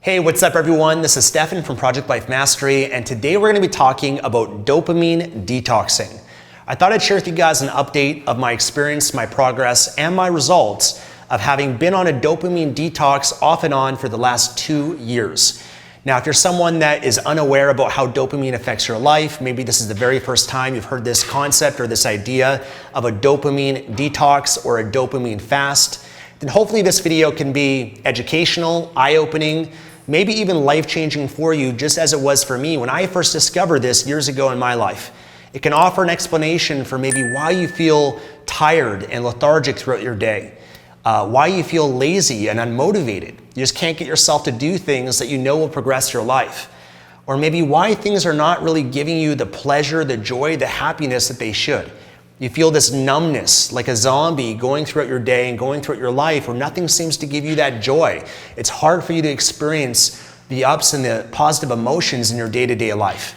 Hey, what's up everyone? This is Stefan from Project Life Mastery, and today we're going to be talking about dopamine detoxing. I thought I'd share with you guys an update of my experience, my progress, and my results of having been on a dopamine detox off and on for the last 2 years. Now, if you're someone that is unaware about how dopamine affects your life, maybe this is the very first time you've heard this concept or this idea of a dopamine detox or a dopamine fast, then hopefully this video can be educational, eye-opening, maybe even life-changing for you, just as it was for me when I first discovered this years ago in my life. It can offer an explanation for maybe why you feel tired and lethargic throughout your day, why you feel lazy and unmotivated. You just can't get yourself to do things that you know will progress your life. Or maybe why things are not really giving you the pleasure, the joy, the happiness that they should. You feel this numbness, like a zombie going throughout your day and going throughout your life where nothing seems to give you that joy. It's hard for you to experience the ups and the positive emotions in your day-to-day life.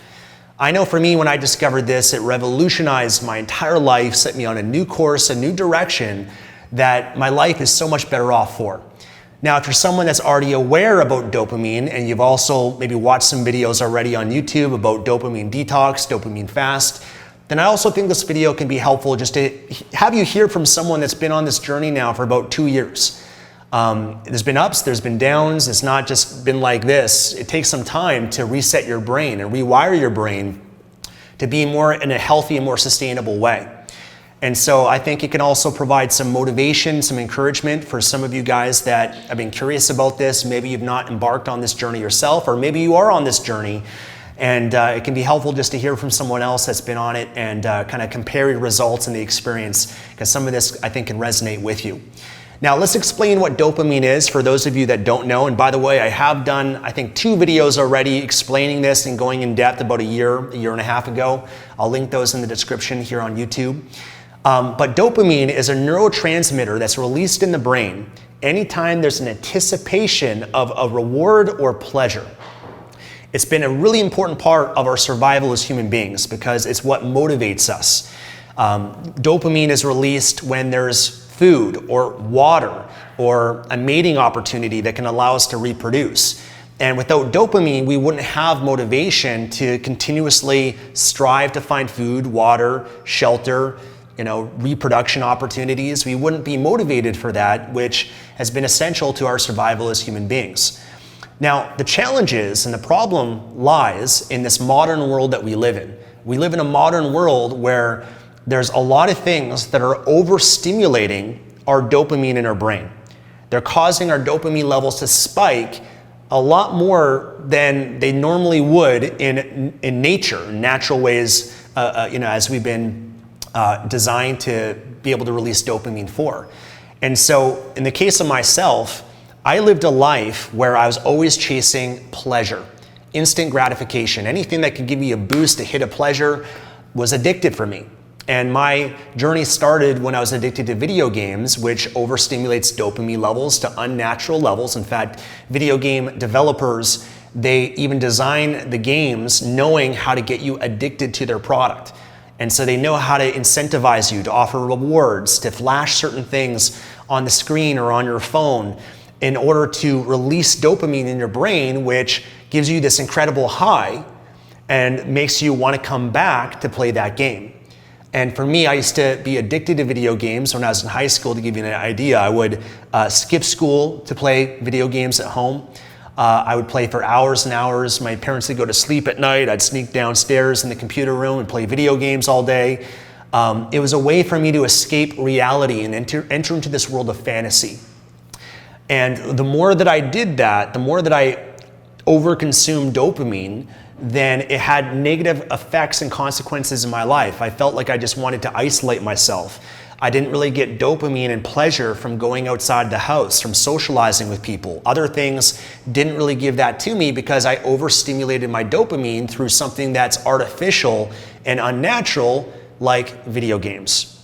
I know for me, when I discovered this, it revolutionized my entire life, set me on a new course, a new direction that my life is so much better off for. Now, if you're someone that's already aware about dopamine and you've also maybe watched some videos already on YouTube about dopamine detox, dopamine fast, then I also think this video can be helpful just to have you hear from someone that's been on this journey now for about 2 years. There's been ups, there's been downs. It's not just been like this. It takes some time to reset your brain and rewire your brain to be more in a healthy and more sustainable way. And so I think it can also provide some motivation, some encouragement for some of you guys that have been curious about this. Maybe you've not embarked on this journey yourself, or maybe you are on this journey. And it can be helpful just to hear from someone else that's been on it and kind of compare your results and the experience, because some of this I think can resonate with you. Now let's explain what dopamine is for those of you that don't know. And by the way, I have done, I think, 2 videos already explaining this and going in depth about a year and a half ago. I'll link those in the description here on YouTube. But dopamine is a neurotransmitter that's released in the brain anytime there's an anticipation of a reward or pleasure. It's been a really important part of our survival as human beings because it's what motivates us. Dopamine is released when there's food or water or a mating opportunity that can allow us to reproduce. And without dopamine, we wouldn't have motivation to continuously strive to find food, water, shelter, reproduction opportunities. We wouldn't be motivated for that, which has been essential to our survival as human beings. Now, the challenge is, and the problem lies in this modern world that we live in. We live in a modern world where there's a lot of things that are overstimulating our dopamine in our brain. They're causing our dopamine levels to spike a lot more than they normally would in nature, natural ways, as we've been designed to be able to release dopamine for. And so in the case of myself, I lived a life where I was always chasing pleasure, instant gratification. Anything that could give me a boost, a hit of pleasure was addictive for me. And my journey started when I was addicted to video games, which overstimulates dopamine levels to unnatural levels. In fact, video game developers, they even design the games knowing how to get you addicted to their product. And so they know how to incentivize you, to offer rewards, to flash certain things on the screen or on your phone in order to release dopamine in your brain, which gives you this incredible high and makes you want to come back to play that game. And for me, I used to be addicted to video games when I was in high school. To give you an idea, I would skip school to play video games at home. I would play for hours and hours. My parents would go to sleep at night. I'd sneak downstairs in the computer room and play video games all day. It was a way for me to escape reality and enter into this world of fantasy. And the more that I did that, the more that I overconsumed dopamine, then it had negative effects and consequences in my life. I felt like I just wanted to isolate myself. I didn't really get dopamine and pleasure from going outside the house, from socializing with people. Other things didn't really give that to me because I overstimulated my dopamine through something that's artificial and unnatural, like video games.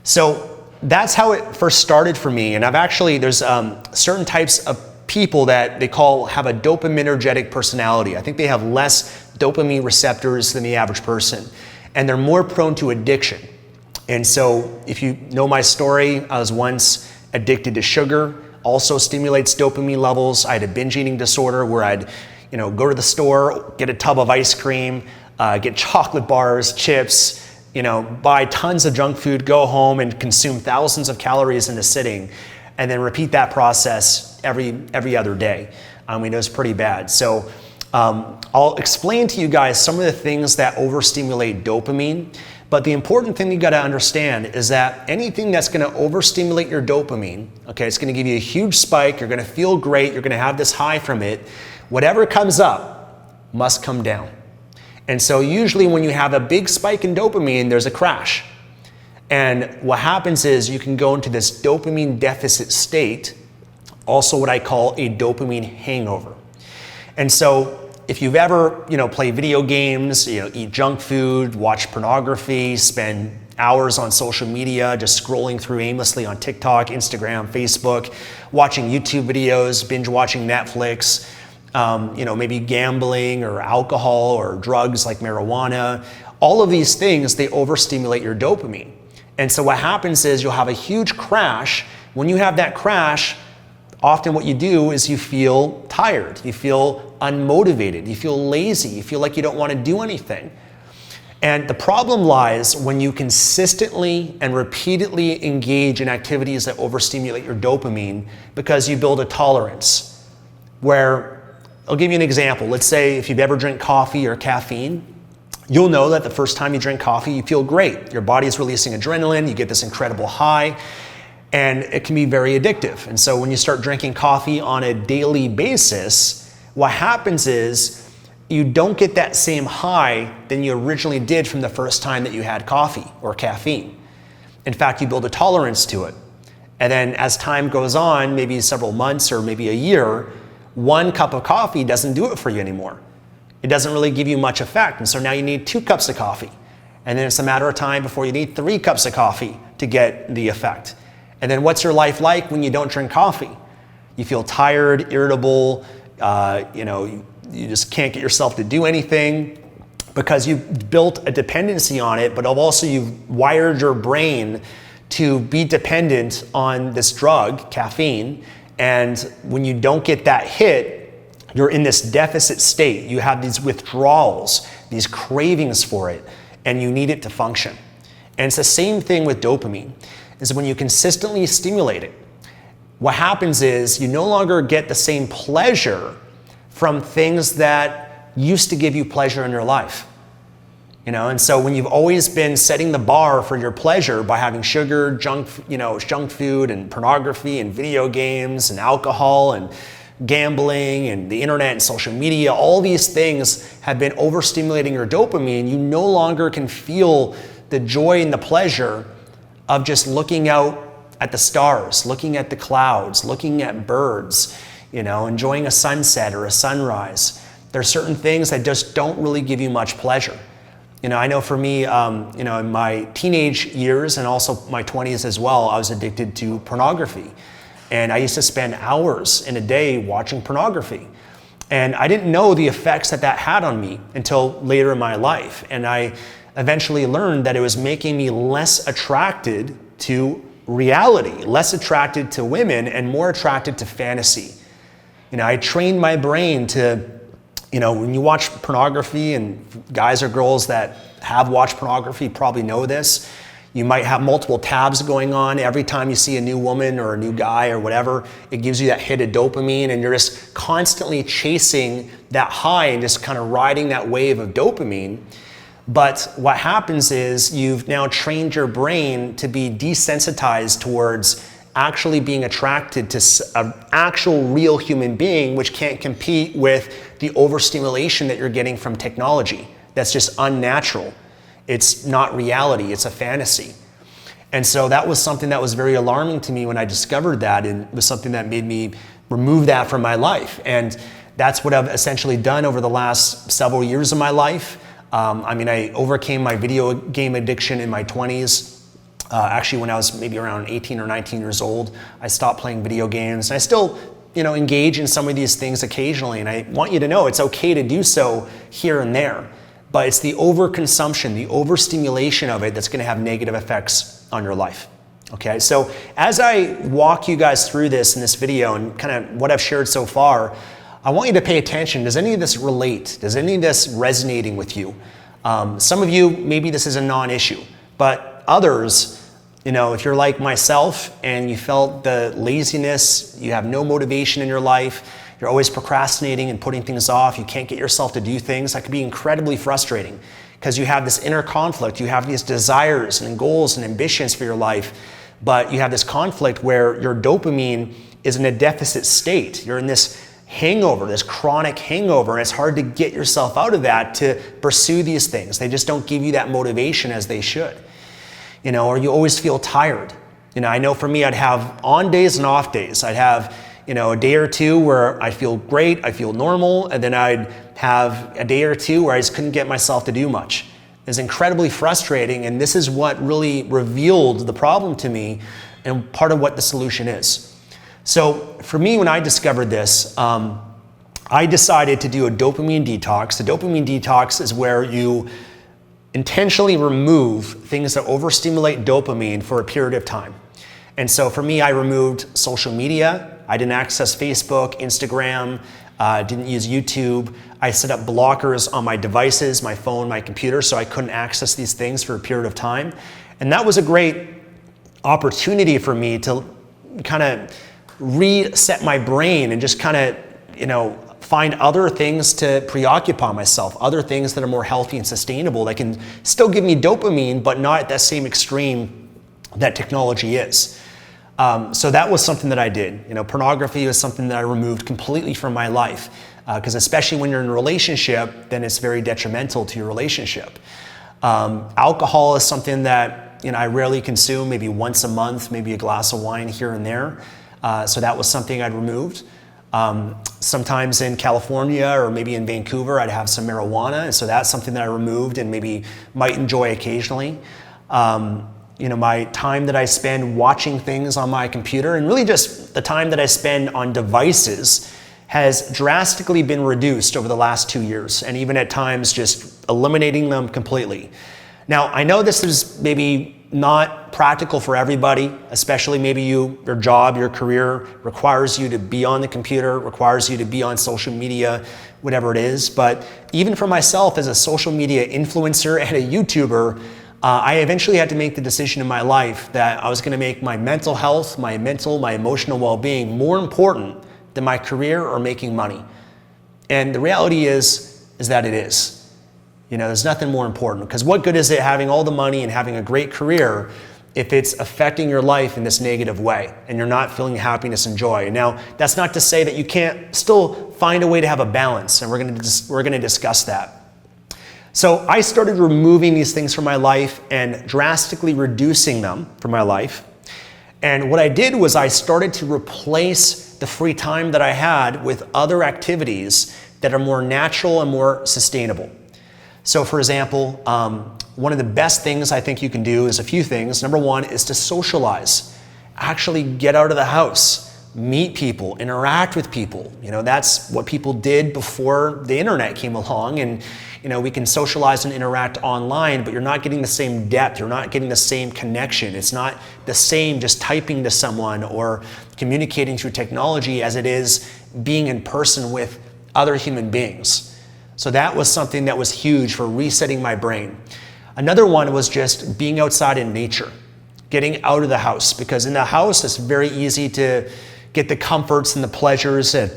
So that's how it first started for me. And there's certain types of people that they have a dopaminergic personality. I think they have less dopamine receptors than the average person, and they're more prone to addiction. And so if you know my story, I was once addicted to sugar. also stimulates dopamine levels. I had a binge eating disorder where I'd go to the store, get a tub of ice cream, get chocolate bars, chips, buy tons of junk food, go home and consume thousands of calories in a sitting, and then repeat that process every other day. It was pretty bad. So I'll explain to you guys some of the things that overstimulate dopamine. But the important thing you got to understand is that anything that's going to overstimulate your dopamine, okay, it's going to give you a huge spike. You're going to feel great. You're going to have this high from it. Whatever comes up must come down. And so usually when you have a big spike in dopamine, there's a crash. And what happens is you can go into this dopamine deficit state, also what I call a dopamine hangover. And so if you've ever, play video games, eat junk food, watch pornography, spend hours on social media, just scrolling through aimlessly on TikTok, Instagram, Facebook, watching YouTube videos, binge watching Netflix, maybe gambling or alcohol or drugs like marijuana, all of these things, they overstimulate your dopamine. And so what happens is you'll have a huge crash. When you have that crash, often what you do is you feel tired, you feel unmotivated, you feel lazy, you feel like you don't want to do anything. And the problem lies when you consistently and repeatedly engage in activities that overstimulate your dopamine because you build a tolerance. Where, I'll give you an example. Let's say if you've ever drank coffee or caffeine, you'll know that the first time you drink coffee, you feel great. Your body's releasing adrenaline, you get this incredible high, and it can be very addictive. And so when you start drinking coffee on a daily basis, what happens is you don't get that same high than you originally did from the first time that you had coffee or caffeine. In fact, you build a tolerance to it. And then as time goes on, maybe several months or maybe a year, one cup of coffee doesn't do it for you anymore. It doesn't really give you much effect. And so now you need 2 cups of coffee. And then it's a matter of time before you need 3 cups of coffee to get the effect. And then what's your life like when you don't drink coffee? You feel tired, irritable, you just can't get yourself to do anything because you've built a dependency on it, but also you've wired your brain to be dependent on this drug, caffeine. And when you don't get that hit, you're in this deficit state. You have these withdrawals, these cravings for it, and you need it to function. And it's the same thing with dopamine, is when you consistently stimulate it, what happens is you no longer get the same pleasure from things that used to give you pleasure in your life. And so when you've always been setting the bar for your pleasure by having sugar, junk food and pornography and video games and alcohol and gambling and the internet and social media, all these things have been overstimulating your dopamine. You no longer can feel the joy and the pleasure of just looking out at the stars, looking at the clouds, looking at birds, enjoying a sunset or a sunrise. There are certain things that just don't really give you much pleasure. I know for me, in my teenage years and also my 20s as well, I was addicted to pornography. And I used to spend hours in a day watching pornography. And I didn't know the effects that had on me until later in my life. And I eventually learned that it was making me less attracted to reality, less attracted to women, and more attracted to fantasy. I trained my brain to, when you watch pornography, and guys or girls that have watched pornography probably know this, you might have multiple tabs going on. Every time you see a new woman or a new guy or whatever, it gives you that hit of dopamine, and you're just constantly chasing that high and just kind of riding that wave of dopamine. But what happens is you've now trained your brain to be desensitized towards actually being attracted to an actual real human being, which can't compete with the overstimulation that you're getting from technology. That's just unnatural. It's not reality, it's a fantasy. And so that was something that was very alarming to me when I discovered that, and it was something that made me remove that from my life. And that's what I've essentially done over the last several years of my life. I overcame my video game addiction in my 20s. Actually, when I was maybe around 18 or 19 years old, I stopped playing video games. And I still, engage in some of these things occasionally. And I want you to know it's okay to do so here and there. But it's the overconsumption, the overstimulation of it that's going to have negative effects on your life. Okay, so as I walk you guys through this in this video and kind of what I've shared so far, I want you to pay attention. Does any of this relate? Does any of this resonating with you? Some of you, maybe this is a non-issue, but others, if you're like myself and you felt the laziness, you have no motivation in your life, you're always procrastinating and putting things off, you can't get yourself to do things, that can be incredibly frustrating because you have this inner conflict, you have these desires and goals and ambitions for your life, but you have this conflict where your dopamine is in a deficit state. You're in this hangover, this chronic hangover, and it's hard to get yourself out of that to pursue these things. They just don't give you that motivation as they should. Or you always feel tired. I know for me, I'd have on days and off days. I'd have, a day or two where I feel great, I feel normal, and then I'd have a day or two where I just couldn't get myself to do much. It's incredibly frustrating, and this is what really revealed the problem to me and part of what the solution is. So for me, when I discovered this, I decided to do a dopamine detox. The dopamine detox is where you intentionally remove things that overstimulate dopamine for a period of time. And so for me, I removed social media. I didn't access Facebook, Instagram, didn't use YouTube. I set up blockers on my devices, my phone, my computer, so I couldn't access these things for a period of time. And that was a great opportunity for me to kind of reset my brain and just kind of, find other things to preoccupy myself, other things that are more healthy and sustainable that can still give me dopamine, but not at that same extreme that technology is. So that was something that I did. Pornography was something that I removed completely from my life, because especially when you're in a relationship, then it's very detrimental to your relationship. Alcohol is something that I rarely consume, maybe once a month, maybe a glass of wine here and there. So that was something I'd removed. Sometimes in California or maybe in Vancouver, I'd have some marijuana, and so that's something that I removed and maybe might enjoy occasionally. My time that I spend watching things on my computer, and really just the time that I spend on devices, has drastically been reduced over the last 2 years, and even at times just eliminating them completely. Now, I know this is maybe not practical for everybody, especially maybe your job, your career requires you to be on the computer, requires you to be on social media, whatever it is. But even for myself as a social media influencer and a YouTuber, I eventually had to make the decision in my life that I was going to make my mental health, my emotional well-being more important than my career or making money. And the reality is that it is. There's nothing more important, because what good is it having all the money and having a great career if it's affecting your life in this negative way and you're not feeling happiness and joy? Now, that's not to say that you can't still find a way to have a balance, and we're going to discuss that. So I started removing these things from my life and drastically reducing them from my life. And what I did was I started to replace the free time that I had with other activities that are more natural and more sustainable. So for example, one of the best things I think you can do is a few things. Number one is to socialize. Actually get out of the house, meet people, interact with people. That's what people did before the internet came along, and we can socialize and interact online, but you're not getting the same depth, you're not getting the same connection. It's not the same just typing to someone or communicating through technology as it is being in person with other human beings. So that was something that was huge for resetting my brain. Another one was just being outside in nature, getting out of the house, because in the house it's very easy to get the comforts and the pleasures and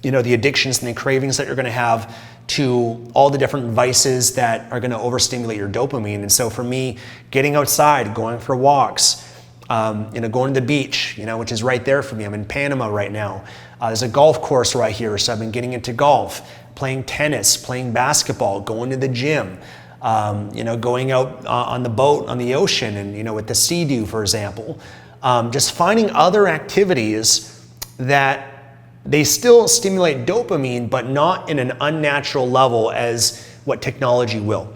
the addictions and the cravings that you're going to have to all the different vices that are going to overstimulate your dopamine. And so for me, getting outside, going for walks, going to the beach, which is right there for me. I'm in Panama right now. There's a golf course right here, so I've been getting into golf, playing tennis, playing basketball, going to the gym, going out on the boat on the ocean and, with the Sea-Doo, for example. Just finding other activities that they still stimulate dopamine, but not in an unnatural level as what technology will.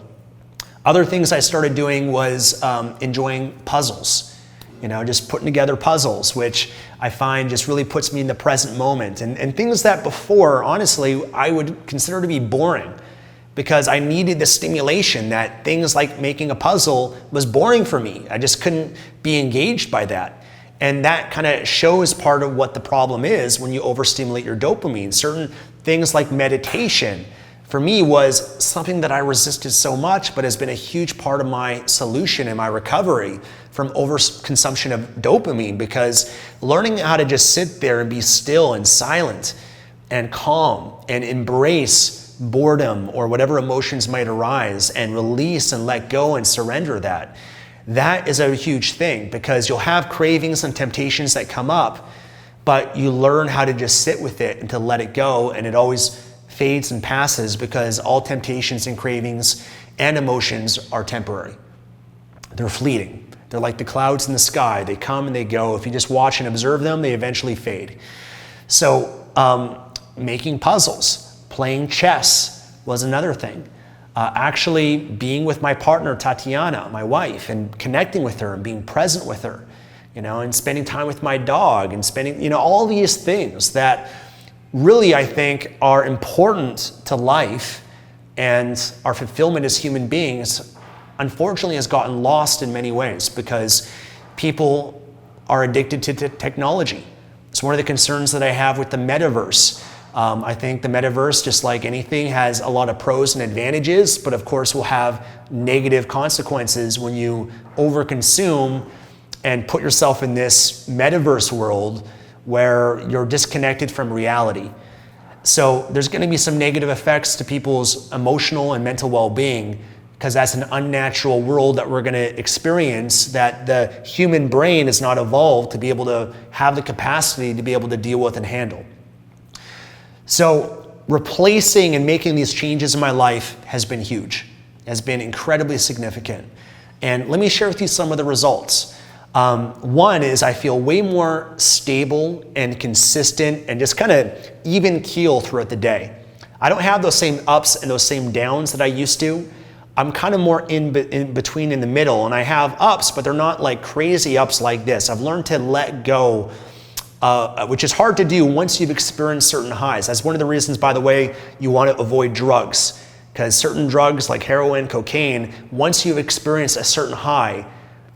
Other things I started doing was enjoying puzzles. Just putting together puzzles, which I find just really puts me in the present moment. And things that before, honestly, I would consider to be boring. because I needed the stimulation. That things like making a puzzle was boring for me. I just couldn't be engaged by that. And that kind of shows part of what the problem is when you overstimulate your dopamine. Certain things like meditation, for me, was something that I resisted so much, but has been a huge part of my solution and my recovery from overconsumption of dopamine, because learning how to just sit there and be still and silent and calm and embrace boredom or whatever emotions might arise and release and let go and surrender that is a huge thing, because you'll have cravings and temptations that come up, but you learn how to just sit with it and to let it go, and it always fades and passes, because all temptations and cravings and emotions are temporary. They're fleeting. They're like the clouds in the sky. They come and they go. If you just watch and observe them, they eventually fade. So making puzzles, playing chess was another thing. Actually being with my partner, Tatiana, my wife, and connecting with her and being present with her, and spending time with my dog and spending, all these things that really, I think, are important to life, and our fulfillment as human beings, unfortunately, has gotten lost in many ways because people are addicted to technology. It's one of the concerns that I have with the metaverse. I think the metaverse, just like anything, has a lot of pros and advantages, but of course will have negative consequences when you overconsume and put yourself in this metaverse world where you're disconnected from reality. So there's going to be some negative effects to people's emotional and mental well-being, because that's an unnatural world that we're going to experience, that the human brain is not evolved to be able to have the capacity to be able to deal with and handle. So replacing and making these changes in my life has been huge, has been incredibly significant. And let me share with you some of the results. One is I feel way more stable and consistent and just kind of even keel throughout the day. I don't have those same ups and those same downs that I used to. I'm kind of more in between, in the middle, and I have ups, but they're not like crazy ups like this. I've learned to let go, which is hard to do once you've experienced certain highs. That's one of the reasons, by the way, you want to avoid drugs, because certain drugs like heroin, cocaine, once you've experienced a certain high,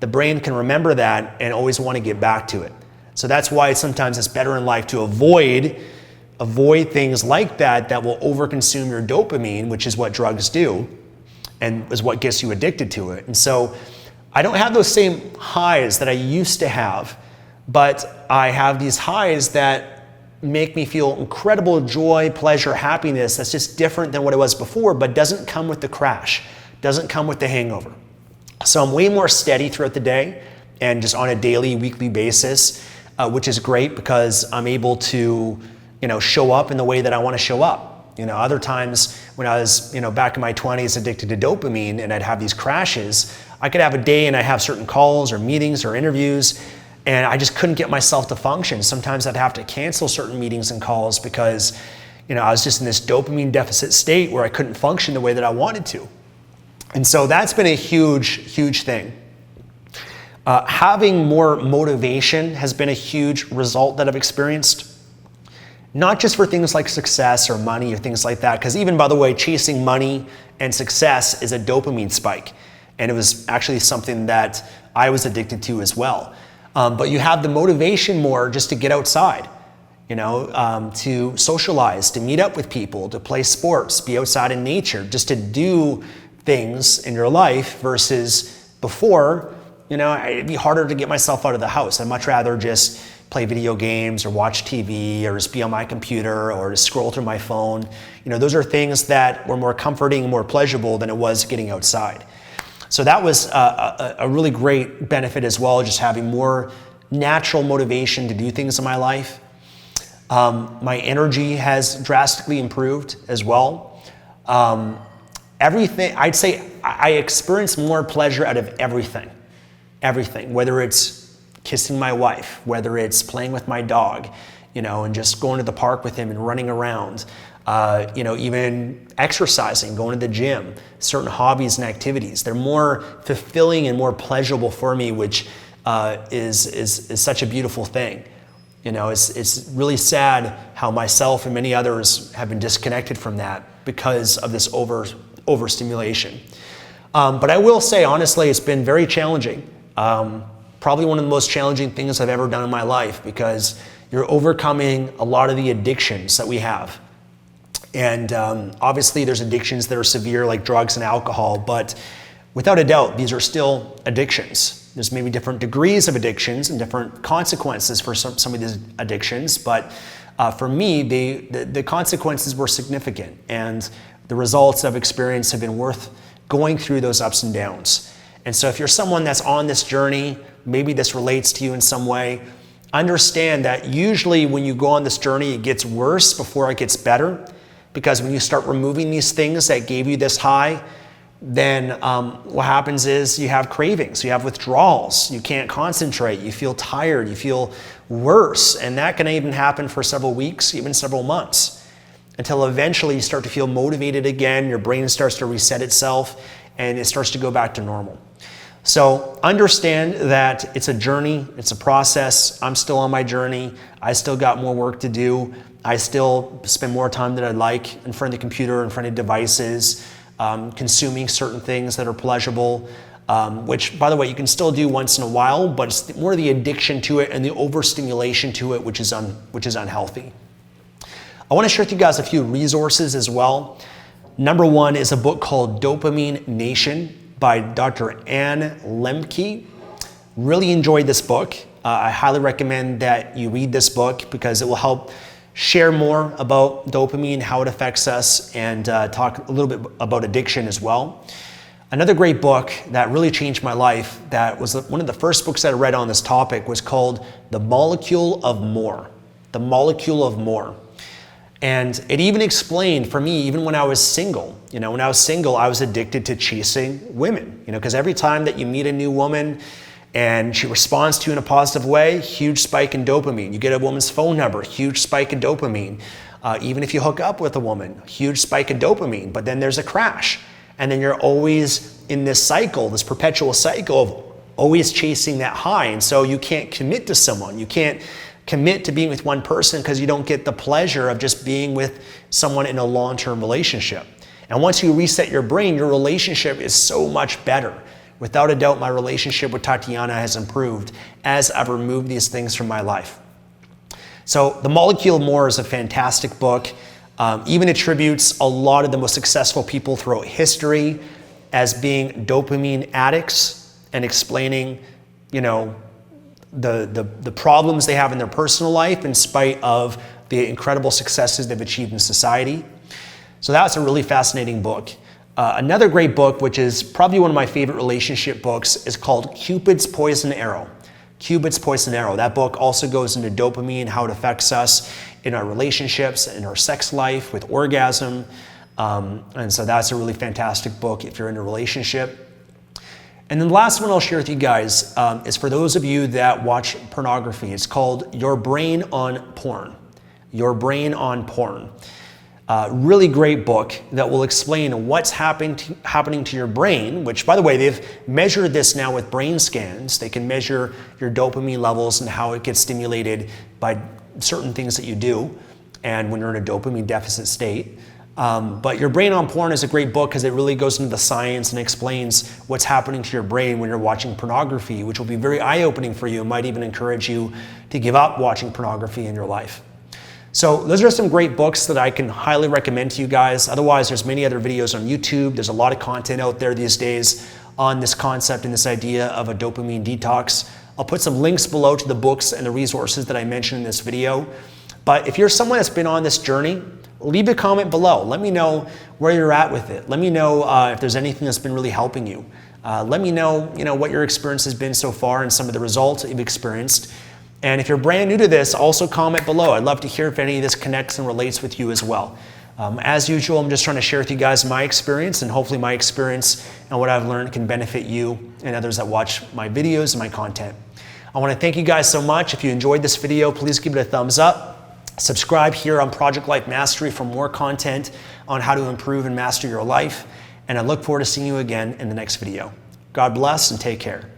the brain can remember that and always want to get back to it. So that's why sometimes it's better in life to avoid things like that will overconsume your dopamine, which is what drugs do and is what gets you addicted to it. And so I don't have those same highs that I used to have, but I have these highs that make me feel incredible joy, pleasure, happiness that's just different than what it was before, but doesn't come with the crash, doesn't come with the hangover. So I'm way more steady throughout the day and just on a daily, weekly basis, which is great because I'm able to, show up in the way that I want to show up. Other times when I was, back in my 20s addicted to dopamine and I'd have these crashes, I could have a day and I have certain calls or meetings or interviews and I just couldn't get myself to function. Sometimes I'd have to cancel certain meetings and calls because, I was just in this dopamine deficit state where I couldn't function the way that I wanted to. And so that's been a huge, huge thing. Having more motivation has been a huge result that I've experienced. Not just for things like success or money or things like that, because even, by the way, chasing money and success is a dopamine spike. And it was actually something that I was addicted to as well. But you have the motivation more just to get outside, to socialize, to meet up with people, to play sports, be outside in nature, just to do things in your life versus before, it'd be harder to get myself out of the house. I'd much rather just play video games or watch TV or just be on my computer or just scroll through my phone. Those are things that were more comforting and more pleasurable than it was getting outside. So that was a really great benefit as well, just having more natural motivation to do things in my life. My energy has drastically improved as well. Everything, I'd say I experience more pleasure out of everything, whether it's kissing my wife, whether it's playing with my dog, and just going to the park with him and running around, even exercising, going to the gym, certain hobbies and activities. They're more fulfilling and more pleasurable for me, which is such a beautiful thing. It's really sad how myself and many others have been disconnected from that because of this overstimulation. But I will say, honestly, it's been very challenging. Probably one of the most challenging things I've ever done in my life, because you're overcoming a lot of the addictions that we have. And obviously there's addictions that are severe, like drugs and alcohol, but without a doubt, these are still addictions. There's maybe different degrees of addictions and different consequences for some of these addictions, but for me, the consequences were significant, and the results I've experienced have been worth going through those ups and downs. And so if you're someone that's on this journey, maybe this relates to you in some way, understand that usually when you go on this journey, it gets worse before it gets better, because when you start removing these things that gave you this high, then what happens is you have cravings, you have withdrawals, you can't concentrate, you feel tired, you feel worse, and that can even happen for several weeks, even several months, until eventually you start to feel motivated again, your brain starts to reset itself, and it starts to go back to normal. So understand that it's a journey, it's a process. I'm still on my journey. I still got more work to do. I still spend more time than I'd like in front of the computer, in front of devices, consuming certain things that are pleasurable, which, by the way, you can still do once in a while, but it's more the addiction to it and the overstimulation to it, which is unhealthy. I want to share with you guys a few resources as well. Number one is a book called Dopamine Nation by Dr. Ann Lemke. Really enjoyed this book. I highly recommend that you read this book, because it will help share more about dopamine, how it affects us, and talk a little bit about addiction as well. Another great book that really changed my life, that was one of the first books that I read on this topic, was called The Molecule of More. The Molecule of More. And it even explained for me, even when I was single, when I was single, I was addicted to chasing women, because every time that you meet a new woman and she responds to you in a positive way, huge spike in dopamine. You get a woman's phone number, huge spike in dopamine. Even if you hook up with a woman, huge spike in dopamine, but then there's a crash. And then you're always in this cycle, this perpetual cycle of always chasing that high. And so you can't commit to someone. You can't commit to being with one person because you don't get the pleasure of just being with someone in a long-term relationship. And once you reset your brain, your relationship is so much better. Without a doubt, my relationship with Tatiana has improved as I've removed these things from my life. So The Molecule of More is a fantastic book. Even attributes a lot of the most successful people throughout history as being dopamine addicts, and explaining, the problems they have in their personal life in spite of the incredible successes they've achieved in society. So that's a really fascinating book. Another great book, which is probably one of my favorite relationship books, is called Cupid's Poison Arrow. Cupid's Poison Arrow. That book also goes into dopamine, how it affects us in our relationships, in our sex life, with orgasm. And so that's a really fantastic book if you're in a relationship. And then the last one I'll share with you guys is for those of you that watch pornography. It's called Your Brain on Porn. Your Brain on Porn. Really great book that will explain what's happening to your brain, which, by the way, they've measured this now with brain scans. They can measure your dopamine levels and how it gets stimulated by certain things that you do, and when you're in a dopamine deficit state. But Your Brain on Porn is a great book because it really goes into the science and explains what's happening to your brain when you're watching pornography, which will be very eye-opening for you and might even encourage you to give up watching pornography in your life. So those are some great books that I can highly recommend to you guys. Otherwise, there's many other videos on YouTube. There's a lot of content out there these days on this concept and this idea of a dopamine detox. I'll put some links below to the books and the resources that I mentioned in this video. But if you're someone that's been on this journey, leave a comment below. Let me know where you're at with it. Let me know if there's anything that's been really helping you. Let me know, what your experience has been so far and some of the results that you've experienced. And if you're brand new to this, also comment below. I'd love to hear if any of this connects and relates with you as well. As usual, I'm just trying to share with you guys my experience, and hopefully my experience and what I've learned can benefit you and others that watch my videos and my content. I want to thank you guys so much. If you enjoyed this video, please give it a thumbs up. Subscribe here on Project Life Mastery for more content on how to improve and master your life. And I look forward to seeing you again in the next video. God bless and take care.